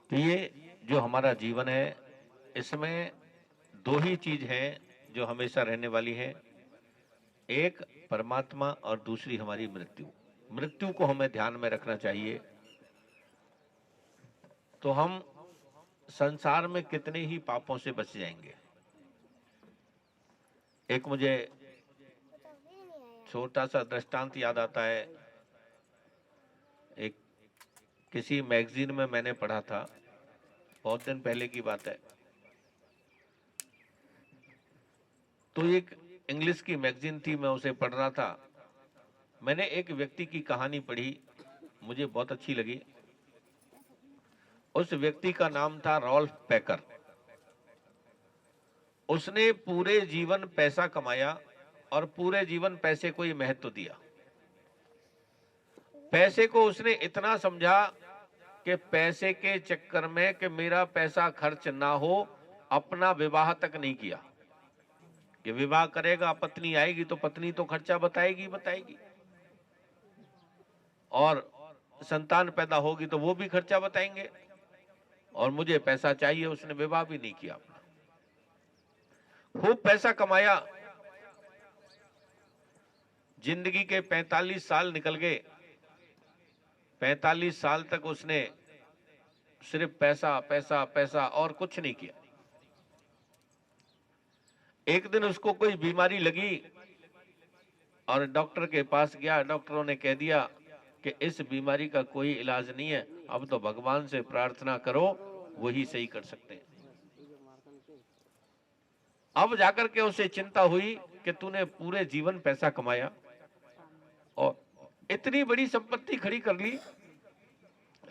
कि ये जो हमारा जीवन है, इसमें दो ही चीज है जो हमेशा रहने वाली है। एक परमात्मा और दूसरी हमारी मृत्यु। मृत्यु को हमें ध्यान में रखना चाहिए। तो हम संसार में कितने ही पापों से बच जाएंगे। एक मुझे छोटा सा दृष्टांत याद आता है। एक किसी मैगजीन में मैंने पढ़ा था, बहुत दिन पहले की बात है। तो एक इंग्लिश की मैगजीन थी, मैं उसे पढ़ रहा था। मैंने एक व्यक्ति की कहानी पढ़ी, मुझे बहुत अच्छी लगी। उस व्यक्ति का नाम था रॉल्फ पैकर। उसने पूरे जीवन पैसा कमाया और पूरे जीवन पैसे को ही महत्व दिया। पैसे को उसने इतना समझा कि पैसे के चक्कर में कि मेरा पैसा खर्च ना हो, अपना विवाह तक नहीं किया। कि विवाह करेगा, पत्नी आएगी तो पत्नी तो खर्चा बताएगी, और संतान पैदा होगी तो वो भी खर्चा बताएंगे, और मुझे पैसा चाहिए। उसने विवाह भी नहीं किया अपना। खूब पैसा कमाया। जिंदगी के 45 साल निकल गए। 45 साल तक उसने सिर्फ पैसा पैसा पैसा और कुछ नहीं किया। एक दिन उसको कोई बीमारी लगी और डॉक्टर के पास गया। डॉक्टरों ने कह दिया कि इस बीमारी का कोई इलाज नहीं है, अब तो भगवान से प्रार्थना करो, वही सही कर सकते हैं। अब जाकर के उसे चिंता हुई कि तूने पूरे जीवन पैसा कमाया और इतनी बड़ी संपत्ति खड़ी कर ली,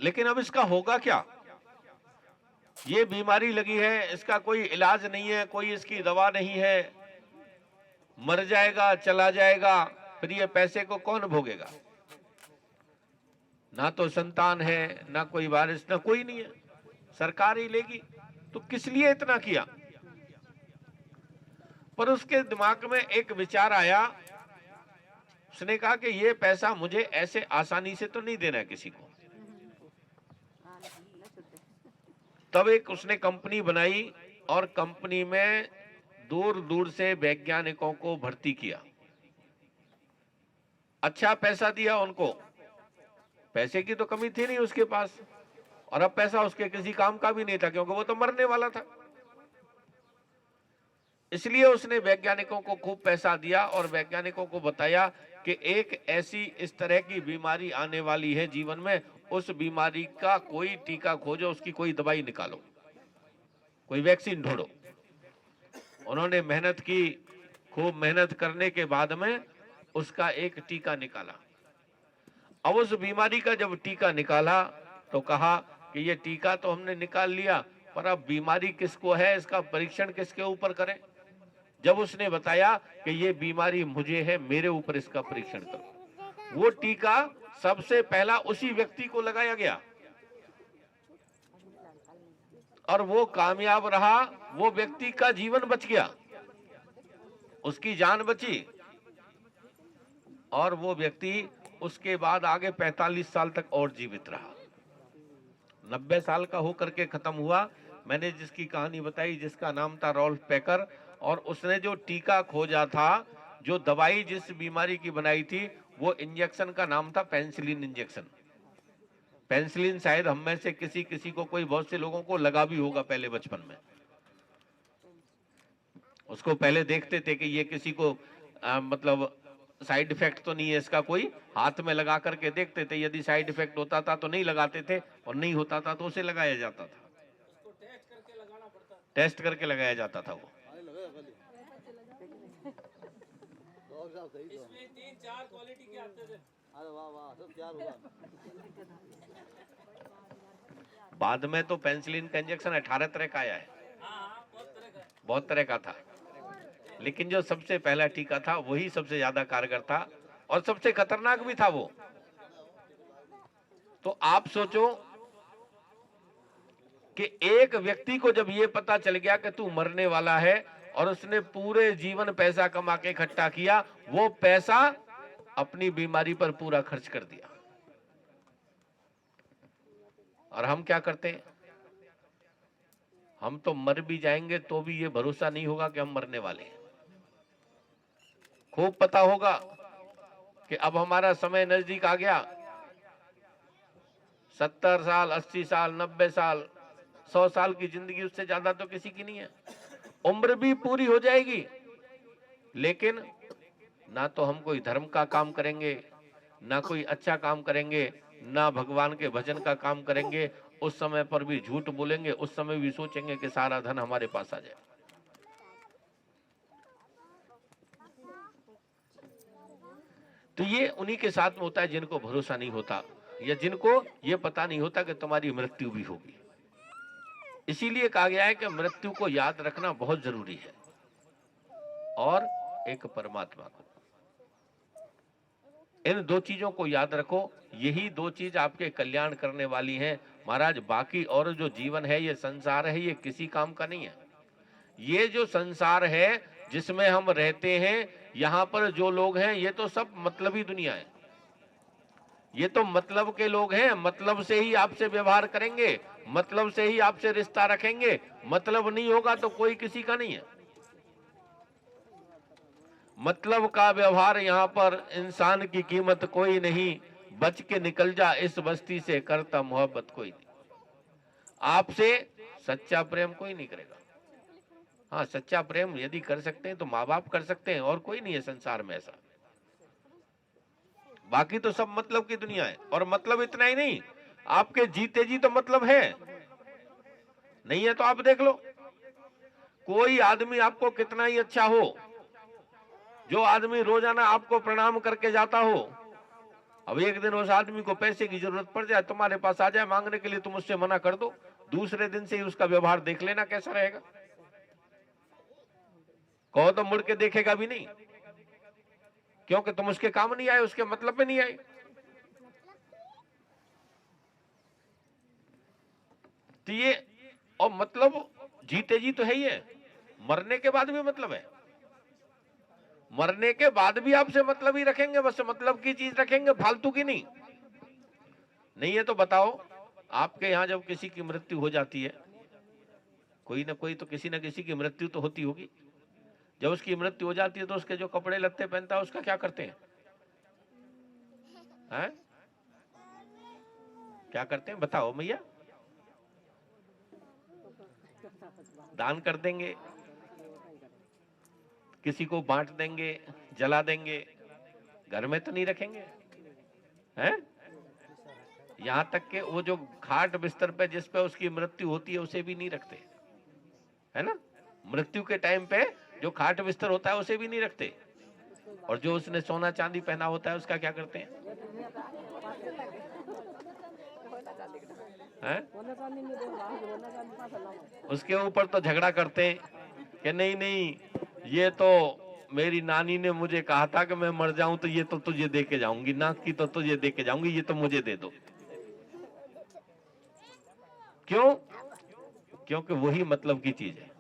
लेकिन अब इसका होगा क्या? ये बीमारी लगी है, इसका कोई इलाज नहीं है, कोई इसकी दवा नहीं है, मर जाएगा, चला जाएगा, फिर ये पैसे को कौन भोगेगा? ना तो संतान है, ना कोई वारिस, ना कोई नहीं है, सरकार ही लेगी। तो किस लिए इतना किया? पर उसके दिमाग में एक विचार आया। उसने कहा कि ये पैसा मुझे ऐसे आसानी से तो नहीं देना है किसी को। तब एक उसने कंपनी बनाई और कंपनी में दूर दूर से वैज्ञानिकों को भर्ती किया। अच्छा पैसा दिया उनको। पैसे की तो कमी थी नहीं उसके पास, और अब पैसा उसके किसी काम का भी नहीं था, क्योंकि वो तो मरने वाला था। इसलिए उसने वैज्ञानिकों को खूब पैसा दिया और वैज्ञानिकों को बताया कि एक ऐसी इस तरह की बीमारी आने वाली है जीवन में, उस बीमारी का कोई टीका खोजो, उसकी कोई दवाई निकालो, कोई वैक्सीन ढूंढो। उन्होंने मेहनत की। खूब मेहनत करने के बाद में उसका एक टीका निकाला। अब उस बीमारी का जब टीका निकाला तो कहा कि ये टीका तो हमने निकाल लिया, पर अब बीमारी किसको है, इसका परीक्षण किसके ऊपर करें? जब उसने बताया कि ये बीमारी मुझे है, मेरे ऊपर इसका परीक्षण करो, वो टीका सबसे पहला उसी व्यक्ति को लगाया गया और वो कामयाब रहा। वो व्यक्ति का जीवन बच गया, उसकी जान बची, और वो व्यक्ति उसके बाद आगे 45 साल तक और जीवित रहा। 90 साल का होकर के खत्म हुआ। मैंने जिसकी कहानी बताई, जिसका नाम था रॉल्फ पैकर, और उसने जो टीका खोजा था, जो दवाई जिस बीमारी की बनाई थी, वो इंजेक्शन का नाम था पेनिसिलिन इंजेक्शन। पेनिसिलिन शायद हम में से किसी किसी को, कोई बहुत से लोगों को लगा भी होगा पहले बचपन में। उसको पहले देखते थे कि ये किसी को मतलब साइड इफेक्ट तो नहीं है इसका कोई, हाथ में लगा करके देखते थे। यदि साइड इफेक्ट होता था तो नहीं लगाते थे, और नहीं होता था तो उसे लगाया जाता था। टेस्ट करके लगाया जाता था वो। इसमें 3-4 क्वालिटी के आते थे। अरे वाह वाह, सब तैयार हुआ। बाद में तो पेनिसिलिन का इंजेक्शन 18 तरह का आया है। हाँ, बहुत तरह का था, लेकिन जो सबसे पहला टीका था वही सबसे ज्यादा कारगर था और सबसे खतरनाक भी था वो। तो आप सोचो कि एक व्यक्ति को जब ये पता चल गया कि तू मरने वाला है, और उसने पूरे जीवन पैसा कमा के इकट्ठा किया, वो पैसा अपनी बीमारी पर पूरा खर्च कर दिया। और हम क्या करते हैं? हम तो मर भी जाएंगे तो भी ये भरोसा नहीं होगा कि हम मरने वाले हैं। खूब पता होगा कि अब हमारा समय नजदीक आ गया। 70 साल, 80 साल, 90 साल, 100 साल की जिंदगी, उससे ज्यादा तो किसी की नहीं है। उम्र भी पूरी हो जाएगी, लेकिन ना तो हम कोई धर्म का काम करेंगे, ना कोई अच्छा काम करेंगे, ना भगवान के भजन का काम करेंगे। उस समय पर भी झूठ बोलेंगे, उस समय भी सोचेंगे कि सारा धन हमारे पास आ जाए। तो ये उन्हीं के साथ में होता है जिनको भरोसा नहीं होता, या जिनको ये पता नहीं होता कि तुम्हारी मृत्यु भी होगी। इसीलिए कहा गया है कि मृत्यु को याद रखना बहुत जरूरी है, और एक परमात्मा को। इन दो चीजों को याद रखो, यही दो चीज आपके कल्याण करने वाली हैं महाराज। बाकी और जो जीवन है, ये संसार है, ये किसी काम का नहीं है। ये जो संसार है जिसमें हम रहते हैं, यहाँ पर जो लोग हैं, ये तो सब मतलबी दुनिया है। ये तो मतलब के लोग हैं, मतलब से ही आपसे व्यवहार करेंगे, मतलब से ही आपसे रिश्ता रखेंगे। मतलब नहीं होगा तो कोई किसी का नहीं है। मतलब का व्यवहार यहाँ पर इंसान की कीमत कोई नहीं, बच के निकल जा इस बस्ती से, करता मोहब्बत कोई नहीं। आपसे सच्चा प्रेम कोई नहीं करेगा। हाँ, सच्चा प्रेम यदि कर सकते हैं तो माँ बाप कर सकते हैं, और कोई नहीं है संसार में ऐसा। बाकी तो सब मतलब की दुनिया है। और मतलब इतना ही नहीं, आपके जीते जी तो मतलब है, नहीं है तो आप देख लो। कोई आदमी आपको कितना ही अच्छा हो, जो आदमी रोजाना आपको प्रणाम करके जाता हो, अब एक दिन उस आदमी को पैसे की जरूरत पड़ जाए, तुम्हारे पास आ जाए मांगने के लिए, तुम उससे मना कर दो, दूसरे दिन से ही उसका व्यवहार देख लेना कैसा रहेगा। कहो तो मुड़ के देखेगा भी नहीं, क्योंकि तुम उसके काम नहीं आए, उसके मतलब में नहीं आए। तो ये, और मतलब जीते जी तो है ही है, मरने के बाद भी मतलब है। मरने के बाद भी आपसे मतलब ही रखेंगे, बस मतलब की चीज रखेंगे, फालतू की नहीं। नहीं है तो बताओ, आपके यहां जब किसी की मृत्यु हो जाती है, कोई ना कोई तो, किसी ना किसी की मृत्यु तो होती होगी। जब उसकी मृत्यु हो जाती है तो उसके जो कपड़े लत्ते पहनता है उसका क्या करते हैं? हैं? क्या करते हैं बताओ भैया? दान कर देंगे, किसी को बांट देंगे, जला देंगे, घर में तो नहीं रखेंगे। हैं? यहाँ तक के वो जो खाट बिस्तर पे जिस पे उसकी मृत्यु होती है उसे भी नहीं रखते, है ना? मृत्यु के टाइम पे जो खाट बिस्तर होता है उसे भी नहीं रखते। और जो उसने सोना चांदी पहना होता है उसका क्या करते हैं? हैं? उसके ऊपर तो झगड़ा करते हैं कि नहीं नहीं, ये तो मेरी नानी ने मुझे कहा था कि मैं मर जाऊं तो ये तो तुझे दे के जाऊंगी, नाक की तो तुझे दे के जाऊंगी, ये तो मुझे दे दो। क्यों? क्योंकि वही मतलब की चीज है।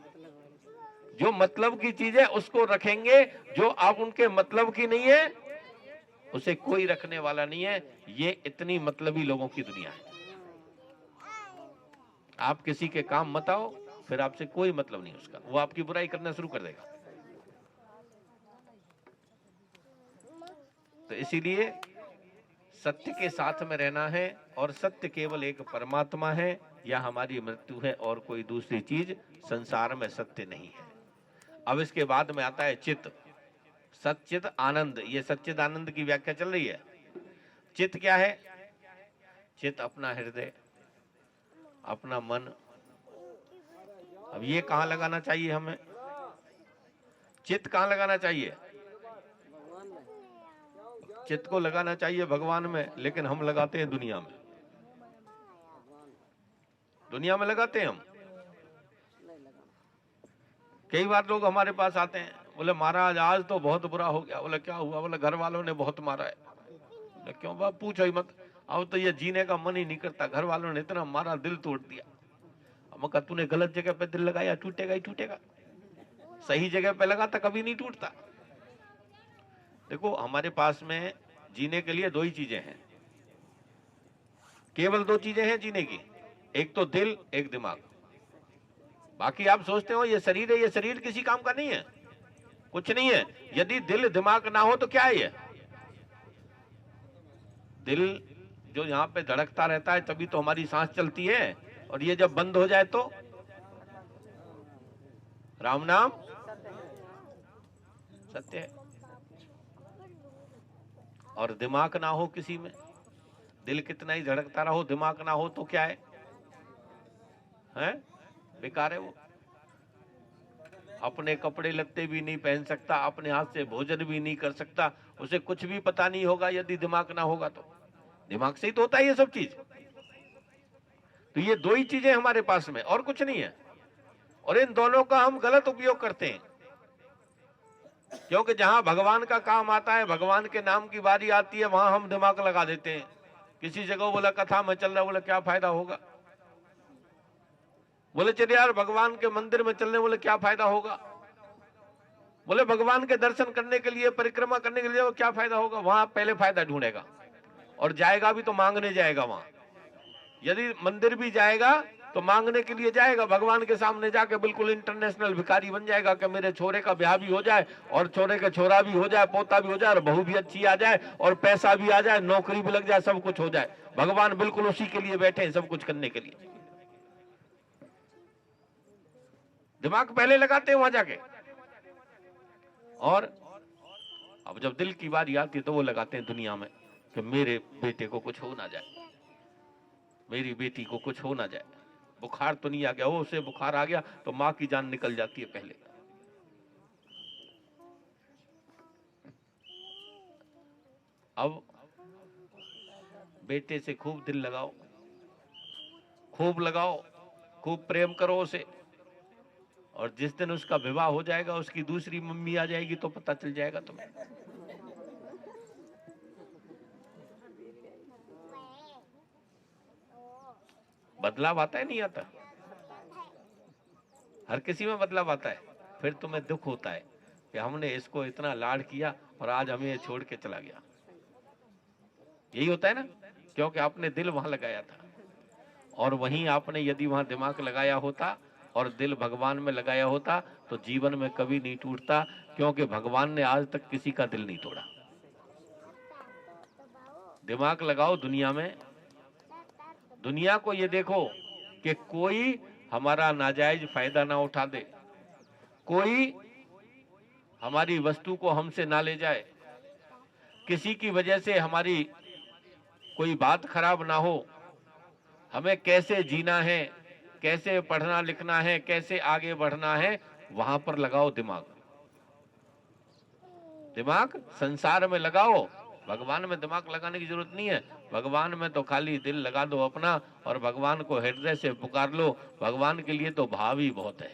जो मतलब की चीज है उसको रखेंगे, जो आप उनके मतलब की नहीं है उसे कोई रखने वाला नहीं है। ये इतनी मतलबी लोगों की दुनिया है। आप किसी के काम मत आओ, फिर आपसे कोई मतलब नहीं उसका, वो आपकी बुराई करना शुरू कर देगा। तो इसीलिए सत्य के साथ में रहना है, और सत्य केवल एक परमात्मा है, या हमारी मृत्यु है, और कोई दूसरी चीज संसार में सत्य नहीं है। अब इसके बाद में आता है चित्त, सच्चित आनंद। ये सच्चित आनंद की व्याख्या चल रही है। चित्त क्या है? चित्त अपना हृदय, अपना मन। अब ये कहाँ लगाना चाहिए हमें? चित्त कहाँ लगाना चाहिए? चित्त को लगाना चाहिए भगवान में, लेकिन हम लगाते हैं दुनिया में। दुनिया में लगाते हैं हम। कई बार लोग हमारे पास आते हैं, बोले महाराज आज तो बहुत बुरा हो गया। बोले क्या हुआ? बोले घर वालों ने बहुत मारा है। बोले क्यों बाप? पूछो ही मत, अब तो ये जीने का मन ही नहीं करता, घर वालों ने इतना मारा, दिल तोड़ दिया। हम कहा तूने गलत जगह पे दिल लगाया, टूटेगा ही टूटेगा। सही जगह पे लगाता कभी नहीं टूटता। देखो हमारे पास में जीने के लिए दो ही चीजें हैं, केवल दो चीजें हैं जीने की, एक तो दिल, एक दिमाग। बाकी आप सोचते हो ये शरीर है, ये शरीर किसी काम का नहीं है, कुछ नहीं है। यदि दिल दिमाग ना हो तो क्या है ये? दिल जो यहाँ पे धड़कता रहता है तभी तो हमारी सांस चलती है, और ये जब बंद हो जाए तो राम नाम सत्य है। और दिमाग ना हो किसी में, दिल कितना ही धड़कता रहो, दिमाग ना हो तो क्या है? बेकार है वो। अपने कपड़े लत्ते भी नहीं पहन सकता, अपने हाथ से भोजन भी नहीं कर सकता, उसे कुछ भी पता नहीं होगा यदि दिमाग ना होगा तो। दिमाग से ही तो होता है ये सब चीज। तो ये दो ही चीजें हमारे पास में, और कुछ नहीं है। और इन दोनों का हम गलत उपयोग करते हैं, क्योंकि जहां भगवान का काम आता है, भगवान के नाम की बारी आती है, वहां हम दिमाग लगा देते हैं। किसी जगह बोला कथा में चल रहा, बोले क्या फायदा होगा। बोले चलिए यार भगवान के मंदिर में चलने, बोले क्या फायदा होगा। बोले भगवान के दर्शन करने के लिए, परिक्रमा करने के लिए, वो क्या फायदा होगा। वहां पहले फायदा ढूंढेगा, और जाएगा भी तो मांगने जाएगा वहां। यदि मंदिर भी जाएगा तो मांगने के लिए जाएगा, भगवान के सामने जाके बिल्कुल इंटरनेशनल भिखारी बन जाएगा कि मेरे छोरे का ब्याह भी हो जाए, और छोरे का छोरा भी हो जाए, पोता भी हो जाए, और बहू भी अच्छी आ जाए, और पैसा भी आ जाए, नौकरी भी लग जाए, सब कुछ हो जाए। भगवान बिल्कुल उसी के लिए बैठे हैं, सब कुछ करने के लिए। दिमाग पहले लगाते हैं वहां जाके, और अब जब दिल की बारी आती है तो वो लगाते हैं दुनिया में कि मेरे बेटे को कुछ हो ना जाए, मेरी बेटी को कुछ हो ना जाए। बुखार तो नहीं आ गया, वो उसे बुखार आ गया तो मां की जान निकल जाती है पहले। अब बेटे से खूब दिल लगाओ, खूब लगाओ, खूब प्रेम करो उसे, और जिस दिन उसका विवाह हो जाएगा, उसकी दूसरी मम्मी आ जाएगी तो पता चल जाएगा तुम्हें। बदलाव आता है नहीं आता? हर किसी में बदलाव आता है। फिर तुम्हें दुख होता है कि हमने इसको इतना लाड किया और आज हमें ये छोड़ के चला गया। यही होता है ना, क्योंकि आपने दिल वहां लगाया था, और वहीं आपने यदि वहां दिमाग लगाया होता और दिल भगवान में लगाया होता तो जीवन में कभी नहीं टूटता, क्योंकि भगवान ने आज तक किसी का दिल नहीं तोड़ा। दिमाग लगाओ दुनिया में, दुनिया को ये देखो कि कोई हमारा नाजायज फायदा ना उठा दे, कोई हमारी वस्तु को हमसे ना ले जाए, किसी की वजह से हमारी कोई बात खराब ना हो। हमें कैसे जीना है, कैसे पढ़ना लिखना है, कैसे आगे बढ़ना है, वहां पर लगाओ दिमाग। दिमाग संसार में लगाओ, भगवान में दिमाग लगाने की जरूरत नहीं है। भगवान में तो खाली दिल लगा दो अपना, और भगवान को हृदय से पुकार लो। भगवान के लिए तो भाव ही बहुत है।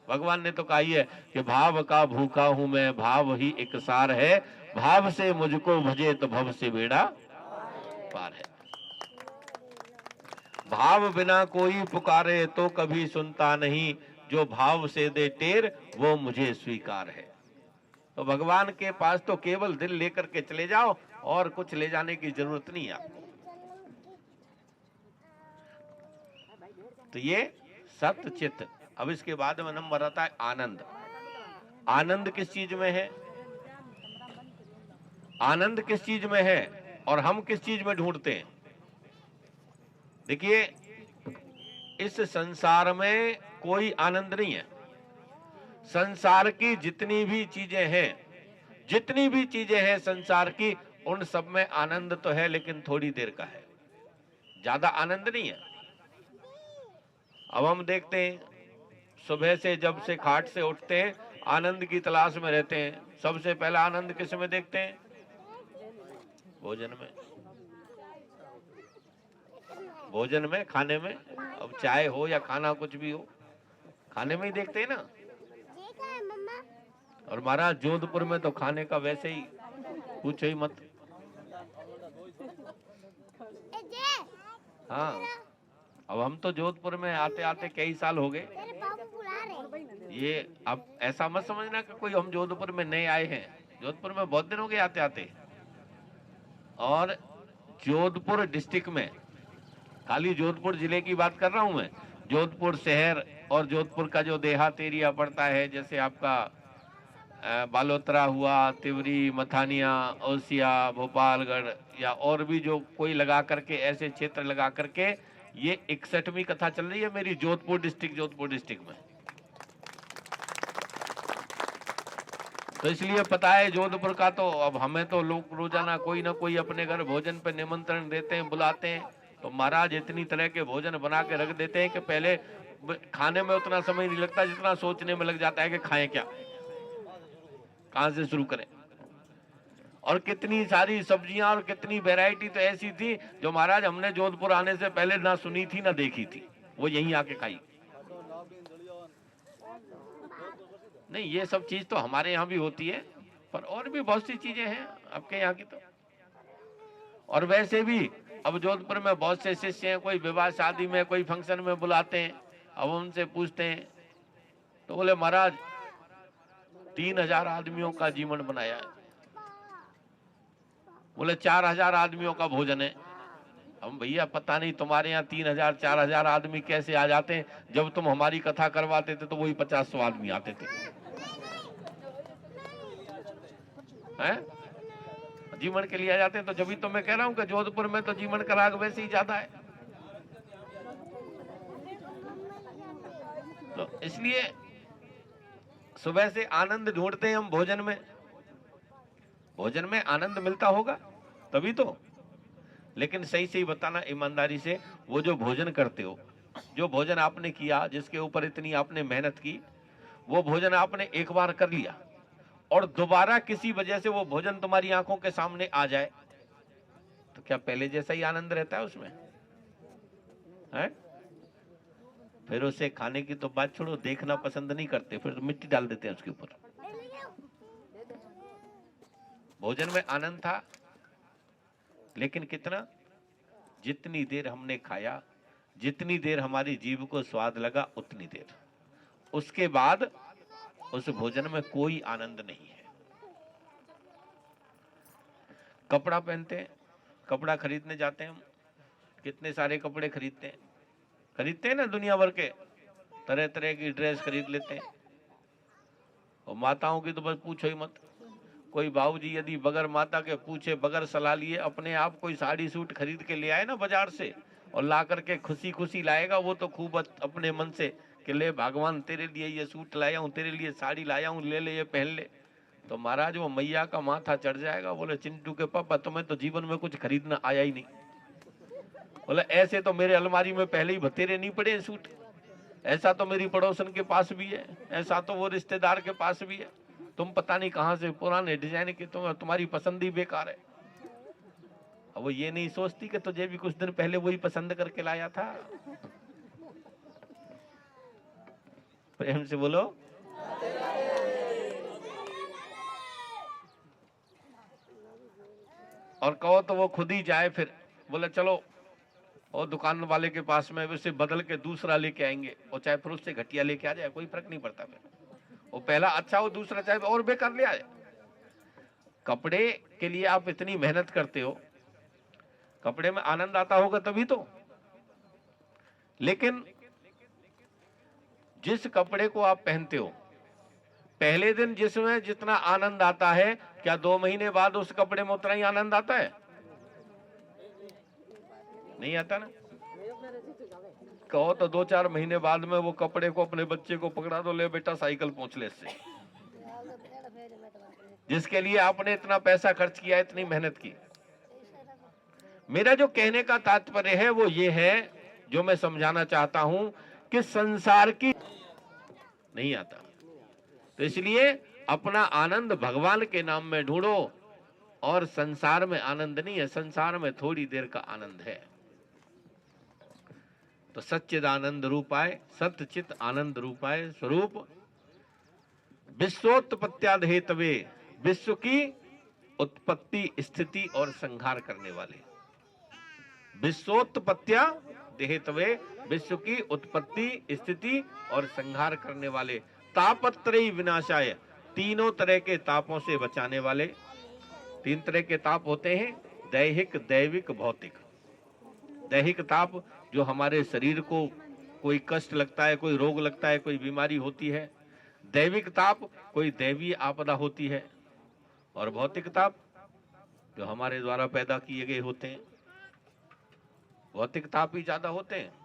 भगवान ने तो कहा ही है कि भाव का भूखा हूं मैं, भाव ही एक सार है, भाव से मुझको भजे तो भव से बेड़ा पार है। भाव बिना कोई पुकारे तो कभी सुनता नहीं, जो भाव से दे टेर वो मुझे स्वीकार है। तो भगवान के पास तो केवल दिल लेकर के चले जाओ, और कुछ ले जाने की जरूरत नहीं है आपको। तो ये सत्य चित्त। अब इसके बाद में नंबर आता है आनंद। आनंद किस चीज में है? आनंद किस चीज में है और हम किस चीज में ढूंढते हैं? देखिए, इस संसार में कोई आनंद नहीं है। संसार की जितनी भी चीजें हैं, जितनी भी चीजें हैं संसार की, उन सब में आनंद तो है, लेकिन थोड़ी देर का है, ज्यादा आनंद नहीं है। अब हम देखते हैं, सुबह से जब से खाट से उठते हैं, आनंद की तलाश में रहते हैं। सबसे पहला आनंद किस में देखते हैं? भोजन में। भोजन में, खाने में। अब चाय हो या खाना कुछ भी हो, खाने में ही देखते हैं ना। और महाराज जोधपुर में तो खाने का वैसे ही पूछो ही मत। हाँ, अब हम तो जोधपुर में आते आते कई साल हो गए। ये अब ऐसा मत समझना कि कोई हम जोधपुर में नए आए हैं। जोधपुर में बहुत दिन हो गए आते आते। और जोधपुर डिस्ट्रिक्ट में, खाली जोधपुर जिले की बात कर रहा हूं मैं, जोधपुर शहर और जोधपुर का जो देहात एरिया पड़ता है, जैसे आपका बालोतरा हुआ, तिवरी, मथानिया, ओसिया, भोपालगढ़, या और भी जो कोई लगा करके ऐसे क्षेत्र लगा करके ये 61वीं कथा चल रही है मेरी जोधपुर डिस्ट्रिक्ट में। तो इसलिए पता है जोधपुर का, तो अब हमें तो लोग रोजाना कोई ना कोई अपने घर भोजन पे निमंत्रण देते हैं, बुलाते हैं, तो महाराज इतनी तरह के भोजन बना के रख देते हैं कि पहले खाने में उतना समय नहीं लगता जितना सोचने में लग जाता है कि खाएं क्या, कहां से शुरू करें। और कितनी सारी सब्जियां और कितनी वैरायटी तो ऐसी थी जो महाराज हमने जोधपुर आने से पहले ना सुनी थी ना देखी थी, वो यहीं आके खाई। नहीं, ये सब चीज तो हमारे यहाँ भी होती है, पर और भी बहुत सी चीजें हैं आपके यहाँ की तो। और वैसे भी अब जोधपुर में बहुत से शिष्य हैं, कोई विवाह शादी में कोई फंक्शन में बुलाते हैं, अब उनसे पूछते हैं तो बोले महाराज 3000 आदमियों का जीवन बनाया है, बोले 4000 आदमियों का भोजन है। हम भैया पता नहीं तुम्हारे यहाँ 3000 4000 आदमी कैसे आ जाते हैं, जब तुम हमारी कथा करवाते थे तो वही 50-100 आदमी आते थे, हैं? जीवन के लिए आ जाते हैं। तो जब तो मैं कह रहा हूं कि जोधपुर में तो जीवन का राग वैसे ही ज्यादा है। तो इसलिए सुबह से आनंद ढूंढते हैं हम भोजन में, भोजन में आनंद मिलता होगा तभी तो। लेकिन सही सही बताना ईमानदारी से, वो जो भोजन करते हो, जो भोजन आपने किया, जिसके ऊपर इतनी आपने मेहनत की, वो भोजन आपने एक बार कर लिया और दोबारा किसी वजह से वो भोजन तुम्हारी आंखों के सामने आ जाए, तो क्या पहले जैसा ही आनंद रहता है उसमें? है? फिर उसे खाने की तो बात छोड़ो, देखना पसंद नहीं करते, फिर तो मिट्टी डाल देते हैं उसके ऊपर। भोजन में आनंद था, लेकिन कितना? जितनी देर हमने खाया, जितनी देर हमारी जीभ को स्वाद लगा, उतनी देर, उसके बाद उस भोजन में कोई आनंद नहीं है। कपड़ा पहनते हैं, कपड़ा खरीदने जाते हैं हम, कितने सारे कपड़े खरीदते हैं ना, दुनिया भर के तरह तरह की ड्रेस खरीद लेते हैं। और माताओं की तो बस पूछो ही मत। कोई बाबूजी यदि बगैर माता के पूछे, बगैर सलाह लिए अपने आप कोई साड़ी सूट खरीद के ले आए ना बाजार से, और ला करके खुशी खुशी लाएगा, वो तो खूब अपने मन से कि ले भगवान तेरे लिए ये सूट लाया हूँ, तेरे लिए साड़ी लाया हूँ, ले ले ये पहन ले। तो महाराज वो मैया का माथा चढ़ जाएगा, बोले चिंटू के पापा तुम्हें तो जीवन में कुछ खरीदना आया ही नहीं। बोले ऐसे तो मेरे अलमारी में पहले ही बतेरे नहीं पड़े सूट, ऐसा तो मेरी पड़ोसन के पास भी है, ऐसा तो वो रिश्तेदार के पास भी है, तुम पता नहीं कहां से पुराने डिजाइन के, तुम्हारी पसंद ही बेकार है। अब वो ये नहीं सोचती कि तुझे भी कुछ दिन पहले वही पसंद करके लाया था। प्रेम से बोलो। और कहो तो वो खुद ही जाए, फिर बोले चलो और दुकान वाले के पास में उसे बदल के दूसरा लेके आएंगे, और चाहे फिर उससे घटिया लेके आ जाए, कोई फर्क नहीं पड़ता। फिर वो पहला अच्छा, वो दूसरा चाहे और बेकार ले आए। कपड़े के लिए आप इतनी मेहनत करते हो, कपड़े में आनंद आता होगा तभी तो। लेकिन जिस कपड़े को आप पहनते हो, पहले दिन जिसमें जितना आनंद आता है, क्या 2 महीने बाद उस कपड़े में उतना ही आनंद आता है? नहीं आता ना। कहो तो 2-4 महीने बाद में वो कपड़े को अपने बच्चे को पकड़ा दो, ले बेटा साइकिल पहुंच ले इससे, जिसके लिए आपने इतना पैसा खर्च किया, इतनी मेहनत की। मेरा जो कहने का तात्पर्य है वो ये है, जो मैं समझाना चाहता हूं, कि संसार की नहीं आता। तो इसलिए अपना आनंद भगवान के नाम में ढूंढो, और संसार में आनंद नहीं है, संसार में थोड़ी देर का आनंद है। तो सच्चिदानंद रूपाय, सत्यचित आनंद रूपाय स्वरूप विश्वोत्पत्त्याधेतवे, विश्व की उत्पत्ति स्थिति और संहार करने वाले, विश्वोत्पत्त्या देहेतवे, विश्व की उत्पत्ति स्थिति और संहार करने वाले, तापत्रयी विनाशाय, तीनों तरह के तापों से बचाने वाले। 3 तरह के ताप होते हैं, दैहिक, दैविक, भौतिक। दैहिक ताप जो हमारे शरीर को कोई कष्ट लगता है, कोई रोग लगता है, कोई बीमारी होती है। दैविक ताप कोई दैवीय आपदा होती है, और भौतिक ताप जो हमारे द्वारा पैदा किए गए होते हैं, भौतिक ताप ही ज्यादा होते हैं।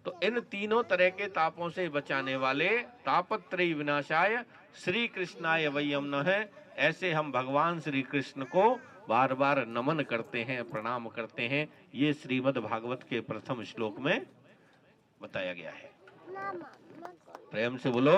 तो इन तीनों तरह के तापों से बचाने वाले तापत्रयी विनाशाय श्री कृष्णाय वयम नमः, ऐसे हम भगवान श्री कृष्ण को बार बार नमन करते हैं, प्रणाम करते हैं। ये श्रीमद् भागवत के प्रथम श्लोक में बताया गया है। प्रेम से बोलो।